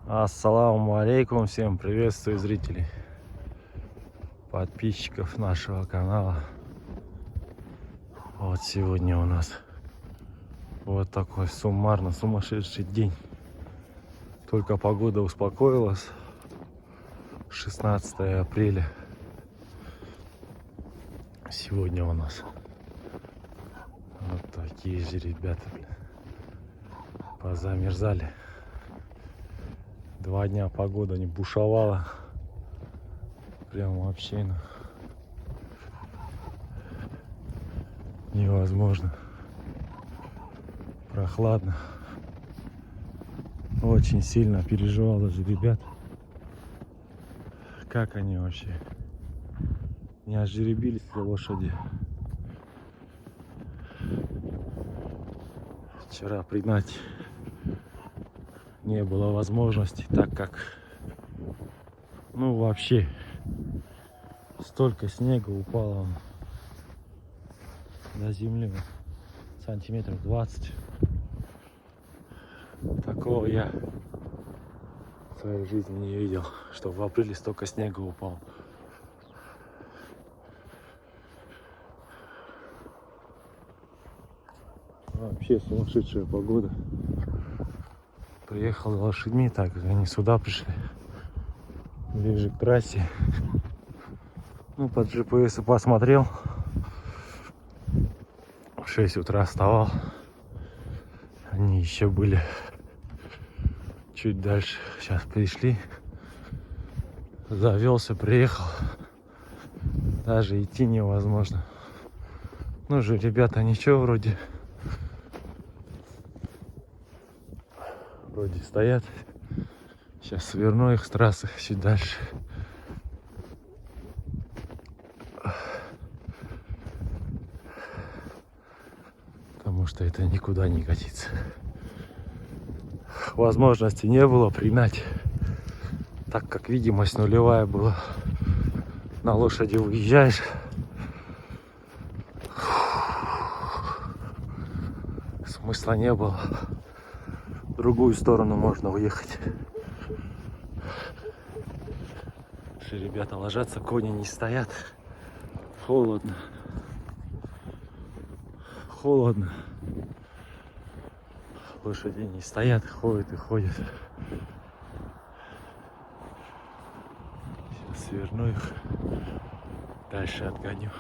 Ассаламу алейкум, всем приветствую зрителей, подписчиков нашего канала. Вот сегодня у нас вот такой сумасшедший день. Только погода успокоилась. 16 апреля. Сегодня у нас вот такие же ребята, позамерзали. 2 дня погода не бушевала. Прям вообще невозможно. Прохладно. Очень сильно переживал даже ребят. Как они вообще не ожеребились лошади. Вчера пригнать не было возможности, так как вообще столько снега упало до земли, сантиметров 20. Такого я в своей жизни не видел, что в апреле столько снега упало. Вообще сумасшедшая погода. Приехал лошадьми, так они сюда пришли, ближе к трассе. Под GPS посмотрел. В 6 утра вставал. Они еще были чуть дальше. Сейчас пришли. Завелся, приехал. Даже идти невозможно. Же ребята ничего вроде стоят. Сейчас сверну их с трассы чуть дальше. Потому что это никуда не годится. Возможности не было пригнать, так как видимость нулевая была. На лошади выезжаешь. Смысла не было. В другую сторону можно уехать. Ребята ложатся, кони не стоят. Холодно. Лошади не стоят, ходят и ходят. Сейчас сверну их. Дальше отгоню.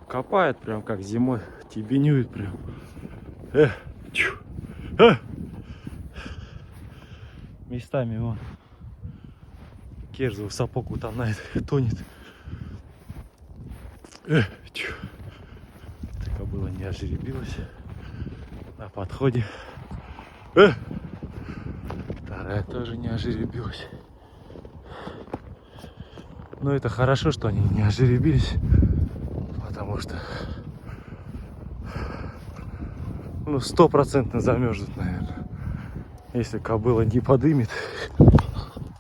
Копают прям как зимой. Тебенюют прям. Местами вон. Керзов сапог утонает, тонет. Кобыла не ожеребилась. На подходе. Вторая тоже не ожеребилась. Но это хорошо, что они не ожеребились. Потому что 100% замерзнут, наверное. Если кобыла не подымет.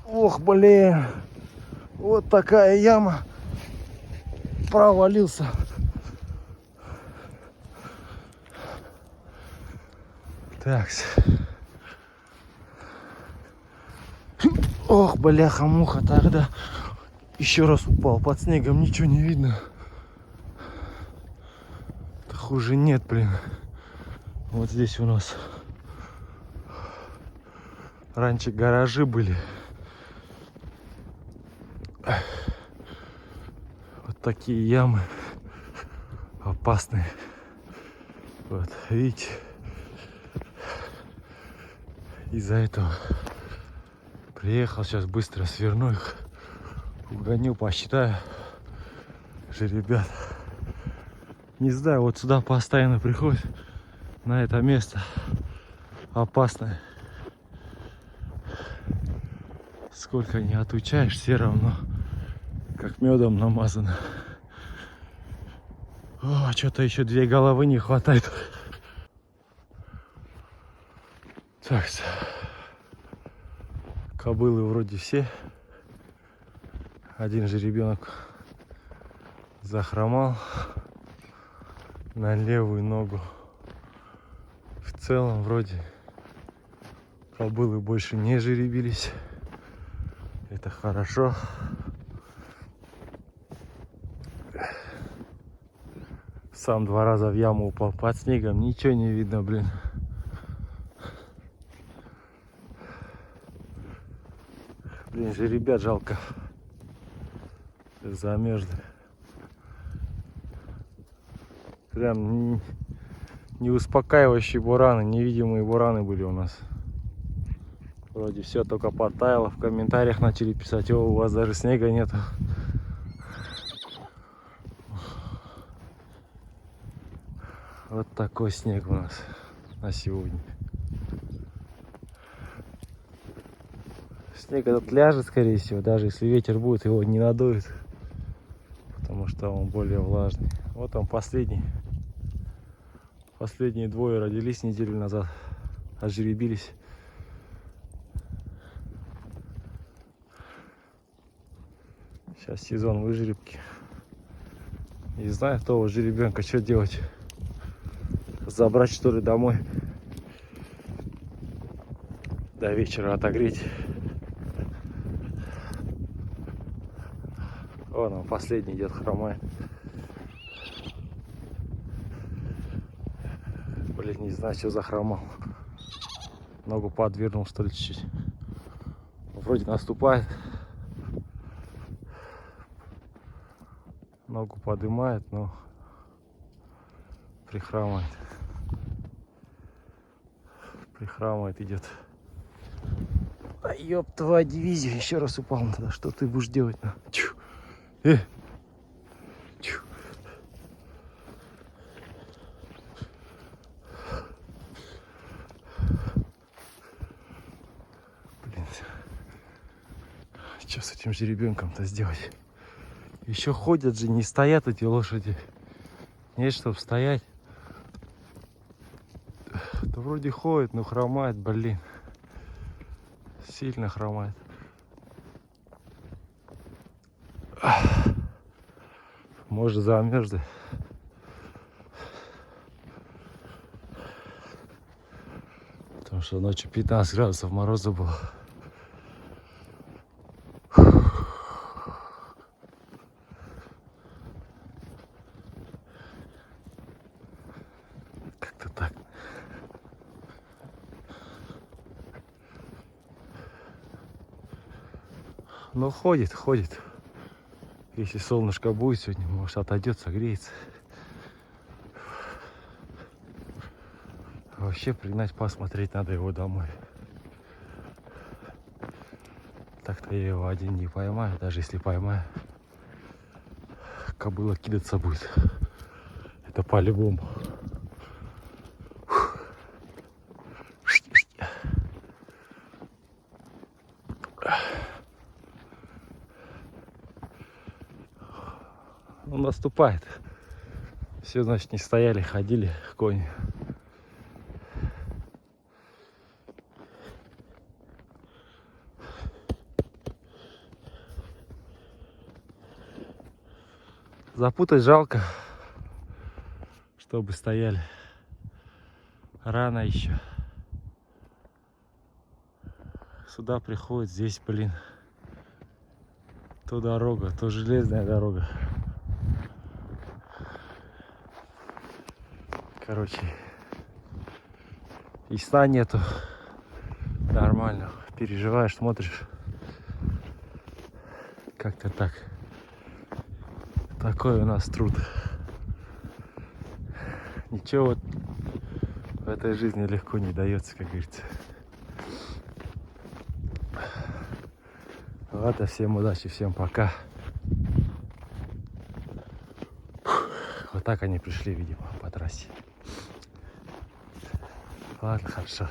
Ох, блин. Вот такая яма. Провалился. Так. Ох, бляха-муха, тогда еще раз упал. Под снегом ничего не видно. Хуже нет, блин. Вот здесь у нас раньше гаражи были. Вот такие ямы опасные. Вот, видите? Из-за этого приехал, сейчас быстро сверну их, угоню, посчитаю же, ребят. Не знаю, вот сюда постоянно приходят, на это место опасное. Сколько не отучаешь, все равно как медом намазано. Что-то еще 2 головы не хватает. Так, кобылы вроде все. Один же ребенок захромал на левую ногу. В целом вроде Кобылы больше не жеребились. Это хорошо. Сам 2 раза в яму упал под снегом. Ничего не видно, блин. Блин, жеребят жалко. Замерзли. Прям не успокаивающие бураны, невидимые бураны были у нас. Вроде все только подтаяло. В комментариях начали писать: о, у вас даже снега нету. Вот такой снег у нас на сегодня. Снег этот ляжет, скорее всего, даже если ветер будет, его не надует, потому что он более влажный. Вот он последний. Последние двое родились неделю назад, ожеребились. Сейчас сезон выжеребки. Не знаю, того жеребенка что делать. Забрать, что ли, домой. До вечера отогреть. Вон он, последний идет, хромает. Блин, не знаю, что захромал. Ногу подвернул, что ли, чуть-чуть. Вроде наступает. Ногу поднимает, но прихрамывает. Прихрамывает, идет. А ёб твою дивизию, еще раз упал тогда. Что ты будешь делать? Чу. Чу. Блин. Что с этим жеребенком-то сделать? Еще ходят же, не стоят эти лошади. Нет, чтобы стоять. Да вроде ходит, но хромает, блин. Сильно хромает. Может, замерзли. Потому что ночью 15 градусов мороза было. Как-то так. Но ходит. Если солнышко будет сегодня, может, отойдет, согреется. Вообще пригнать, посмотреть надо его домой. Так-то я его один не поймаю, даже если поймаю. Кобыла кидаться будет. Это по-любому. Он наступает. Все, значит, не стояли, ходили кони. Запутать жалко, чтобы стояли. Рано еще. Сюда приходит, здесь, блин, то дорога, то железная дорога. Короче, и сна нету. Нормально. Переживаешь, смотришь. Как-то так. Такой у нас труд. Ничего вот в этой жизни легко не дается, как говорится. Ладно, всем удачи, всем пока. Вот так они пришли, видимо, по трассе. Ладно, хорошо.